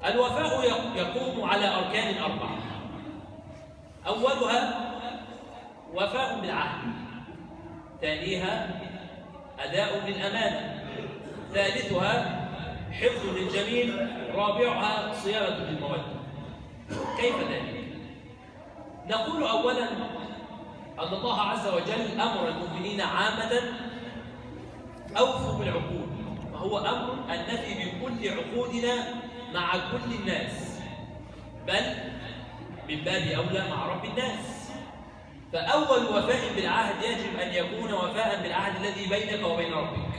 الوفاء يقوم على أركان أربعة. أولها وفاء بالعهد، ثانيها أداء للأمانة، ثالثها حفظ للجميل، رابعها صيانة للمودة. كيف ذلك؟ نقول أولا أن الله عز وجل أمر المؤمنين عامة أوفوا بالعقود، وهو أمر أن نفي بكل عقودنا مع كل الناس، بل من باب أولى مع رب الناس. فأول وفاء بالعهد يجب أن يكون وفاء بالعهد الذي بينك وبين ربك.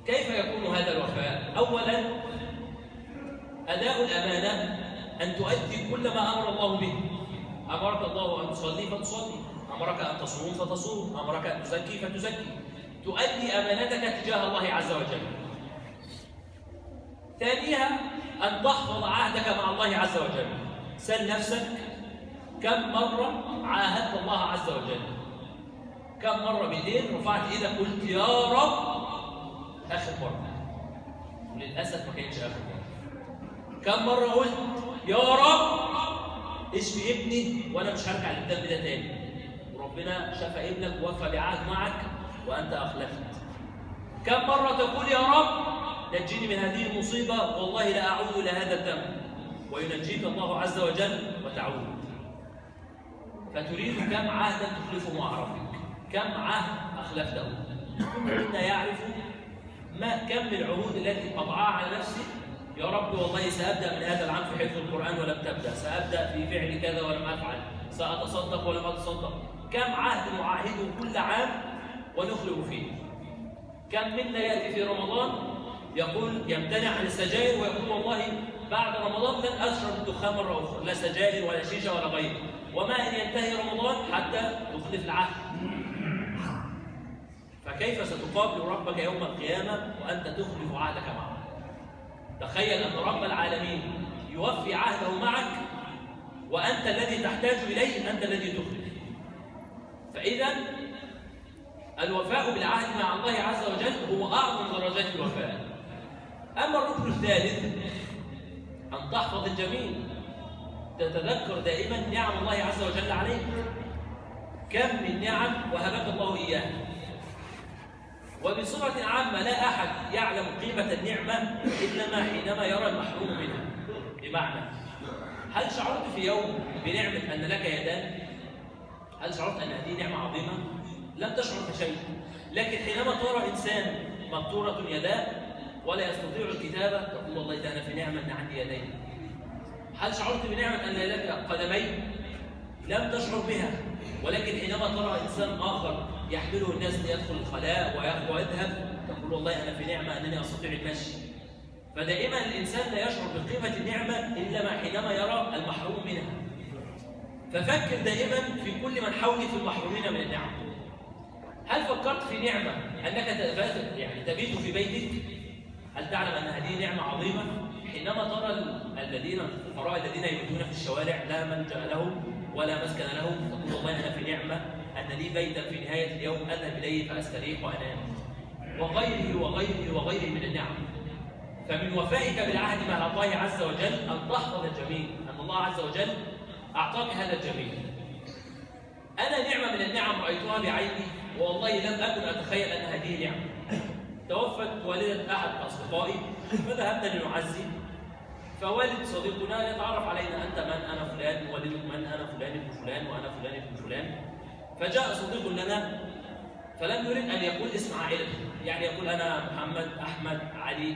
كيف يكون هذا الوفاء؟ أولا أداء الأمانة، أن تؤدي كل ما أمر الله به. أمرك الله أن تصلي فتصلي، أمرك أن تصوم فتصوم، أمرك أن تزكي فتزكي، تؤدي أمانتك تجاه الله عز وجل. ثانيها أن تحفظ عهدك مع الله عز وجل. سل نفسك كم مرة عاهدت الله عز وجل؟ كم مرة بالليل رفعت إيدك قلت يا رب آخر مرة؟ وللأسف ما كانتش آخر مرة. كم مرة قلت يا رب اشفي ابني وأنا مش هرجع للذنب ده تاني، وربنا شفى ابنك ووفى بعهد معك وأنت أخلفت. كم مرة تقول يا رب نجيني من هذه المصيبة والله لا أعود إلى هذا الذنب، وينجيك الله عز وجل وتعود. فتريد كم عهدا تخلفه مع ربك؟ كم عهد أخلفته؟ كل منا يعرف كم العهود التي قطعها على نفسه. يا رب والله سأبدأ من هذا العام في حفظ القرآن ولم تبدأ، سأبدأ في فعل كذا ولم أفعل، سأتصدق ولم أتصدق. كم عهد نعاهده كل عام ونخلف فيه؟ كم منا يأتي في رمضان يقول يمتنع عن السجاير ويقول والله بعد رمضان لن أشرب الدخان مرة أخرى، لا سجاير ولا شيشة ولا غيره، وما أن ينتهي رمضان حتى تخلف العهد. فكيف ستقابل ربك يوم القيامة وأنت تخلف عهدك معه؟ تخيل أن رب العالمين يوفي عهده معك وأنت الذي تحتاج إليه، أنت الذي تخلف. فإذا الوفاء بالعهد مع الله عز وجل هو أعظم درجات الوفاء. أما الركن الثالث أن تحفظ الجميل، تتذكر دائما نعم الله عز وجل عليك. كم من نعم وهبك الله إياها. وبصورة عامة لا أحد يعلم قيمة النعمة إنما حينما يرى المحروم منها. بمعنى، هل شعرت في يوم بنعمة أن لك يدان؟ هل شعرت أن هذه نعمة عظيمة؟ لم تشعر بشيء. لكن حينما ترى إنسان مبتورة يداه ولا يستطيع الكتابة تقول والله ده أنا في نعمة أن عندي يدين. هل شعرت بنعمة أن لك قدمين؟ لم تشعر بها. ولكن حينما ترى إنسان آخر يحمله الناس ليدخل الخلاء ويذهب تقول والله أنا في نعمة أنني أستطيع المشي. فدائما الإنسان لا يشعر بقيمة النعمة إلا ما حينما يرى المحروم منها. ففكر دائما في كل من حولك المحرومين من النعم. هل فكرت في نعمة أنك تبيت في بيتك؟ هل تعلم أن هذه نعمة عظيمة؟ حينما ترى الفقراء الذين يبيتون في الشوارع لا ملجأ لهم ولا مسكن لهم تقول والله أنا في نعمة أن لي بيتا في نهاية اليوم أذهب إليه فأستريح وأنام، وغيره وغيره وغيره من النعم. فمن وفائك بالعهد مع الله عز وجل أن تحفظ الجميل، أن الله عز وجل أعطاك هذا الجميل. أنا نعمة من النعم رأيتها بعيني والله لم أكن أتخيل أن هذه نعمة. توفت والدة أحد أصدقائي فذهبنا لنعزي، فوالد صديقنا يتعرف علينا أنت من؟ أنا فلان، والدك من؟ أنا فلان ابن فلان وأنا فلان ابن فلان. فجاء صديق لنا فلم يرد أن يقول اسم عائلته، يعني يقول أنا محمد أحمد علي.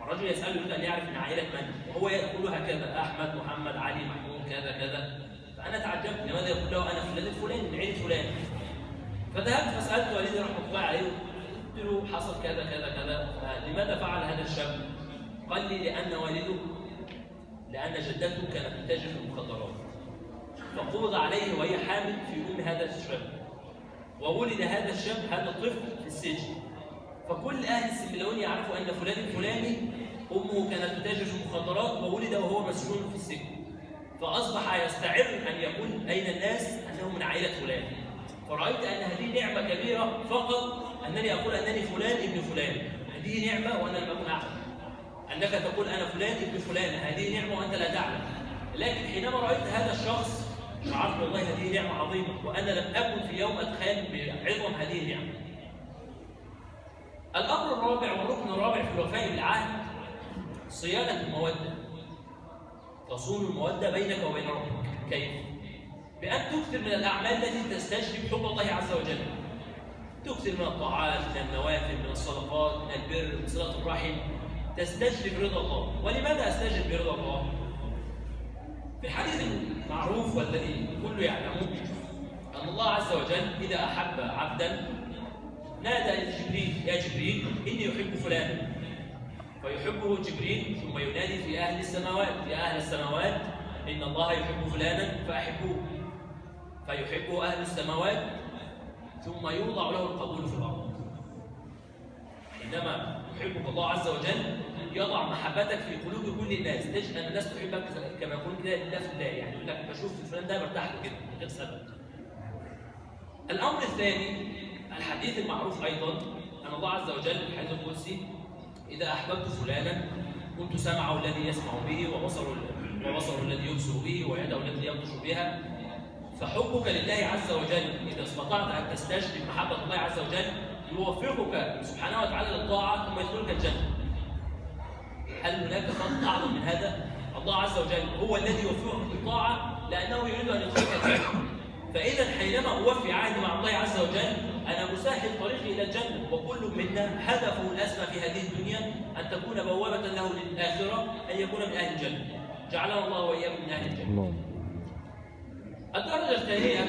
الرجل يسأله يريد أن يعرف من عائلة من، وهو يقول هكذا أحمد محمد علي محمود كذا كذا. فأنا تعجبت لماذا يقول له أنا فلان الفلاني من عيلة فلان. فذهبت فسألت والدي رحمه الله عليه قلت له حصل كذا كذا كذا، لماذا فعل هذا الشاب؟ قال لي لأن جدته كانت تتاجر في المخدرات، فقبض عليه وهي حامل في أم هذا الشاب، وولد هذا الشاب هذا الطفل في السجن. فكل أهل السنبلاوين يعرفوا أن فلان الفلاني أمه كانت تتاجر في المخدرات وولد وهو مسجون في السجن. فأصبح يستعر أن يقول أين الناس أنه من عائلة فلان. فرأيت أن هذه نعمة كبيرة فقط أنني أقول أنني فلان ابن فلان، هذه نعمة وأنا لم أكن أعلم أنك تقول أنا فلان ابن فلان، هذه نعمة وأنت لا تعلم. لكن حينما رأيت هذا الشخص شعرت والله هذه نعمة عظيمة، وأنا لم أكن في يوم أتخيل بعظم هذه النعمة. الأمر الرابع والركن الرابع في الوفاء بالعهد صيانة المودة. تصون المودة بينك وبين ربك. كيف؟ بأن تكثر من الأعمال التي تستجلب حب الله عز وجل. تكثر من الطاعات، من النوافل، من الصدقات، من البر، من صلة الرحم، تستجلب رضا الله. ولماذا أستجلب برضا الله؟ في الحديث المعروف والذي الكل يعلمه أن الله عز وجل إذا أحب عبدا نادى جبريل: يا جبريل إني أحب فلانا، فيحبه جبريل ثم ينادي في أهل السماوات: يا أهل السماوات إن الله يحب فلانا فأحبوه، فيحبه أهل السماوات ثم يوضع له القبول في الأرض. عندما يحبك الله عز وجل يضع محبتك في قلوب كل الناس، تجد أن الناس تحبك كما يقول كده لله في الله، يعني يقول لك بشوف فلان ده برتاح له كده من غير سبب. الأمر الثاني الحديث المعروف أيضا أن الله عز وجل في الحديث القدسي: إذا أحببت فلانا كنت سمعه الذي يسمع به، وبصره الذي يبصر به، ويده التي يبطش بها. فحبك لله عز وجل إذا استطعت أن تستجلب محبة الله عز وجل يوفقك سبحانه وتعالى للطاعة ثم يدخلك الجنة. هل هناك فضل أعظم من هذا؟ الله عز وجل هو الذي يوفقك للطاعة لأنه يريد أن يدخلك الجنة. فإذا حينما أوفي عهدي مع الله عز وجل أنا أسهل طريقي إلى الجنة، وكل منا هدفه الأسمى في هذه الدنيا أن تكون بوابة له للآخرة، أن يكون من أهل الجنة. جعلنا الله وإياكم من أهل الجنة. الدرجة الثانية